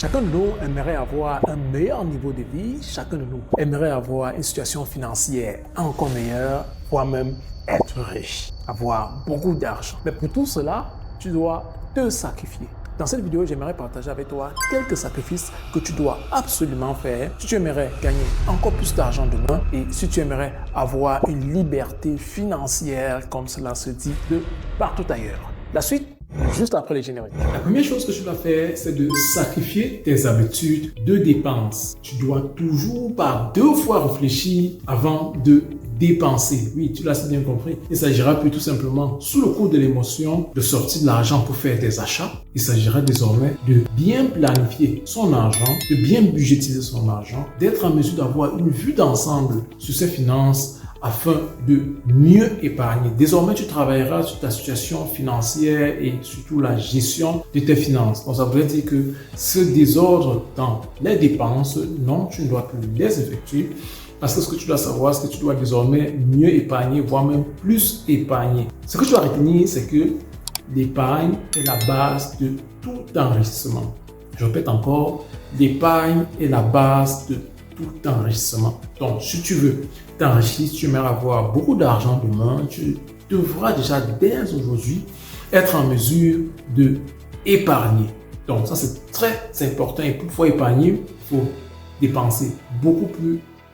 Chacun de nous aimerait avoir un meilleur niveau de vie, chacun de nous aimerait avoir une situation financière encore meilleure, voire même être riche, avoir beaucoup d'argent. Mais pour tout cela, tu dois te sacrifier. Dans cette vidéo, j'aimerais partager avec toi quelques sacrifices que tu dois absolument faire si tu aimerais gagner encore plus d'argent demain et si tu aimerais avoir une liberté financière comme cela se dit de partout ailleurs. La suite, juste après les génériques. La première chose que tu dois faire, c'est de sacrifier tes habitudes de dépenses. Tu dois toujours par 2 fois réfléchir avant de dépenser. Oui, tu l'as si bien compris. Il s'agira plus tout simplement, sous le coup de l'émotion, de sortir de l'argent pour faire des achats. Il s'agira désormais de bien planifier son argent, de bien budgétiser son argent, d'être en mesure d'avoir une vue d'ensemble sur ses finances, afin de mieux épargner. Désormais, tu travailleras sur ta situation financière et surtout la gestion de tes finances. Donc, ça veut dire que ce désordre dans les dépenses, non, tu ne dois plus les effectuer. Parce que ce que tu dois savoir, c'est que tu dois désormais mieux épargner, voire même plus épargner. Ce que tu dois retenir, c'est que l'épargne est la base de tout enrichissement. Je répète encore, l'épargne est la base de tout enrichissement. Donc, si tu veux t'enrichir, si tu aimerais avoir beaucoup d'argent demain, tu devras déjà dès aujourd'hui être en mesure de épargner. Donc, ça c'est très important et pour pouvoir épargner, il faut dépenser beaucoup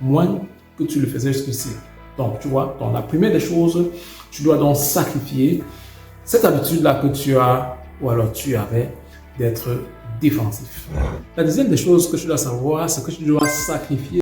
moins que tu le faisais jusqu'ici. Donc, tu vois, dans la première des choses, tu dois donc sacrifier cette habitude-là que tu as ou alors tu avais d'être défensif. La deuxième des choses que tu dois savoir, c'est que tu dois sacrifier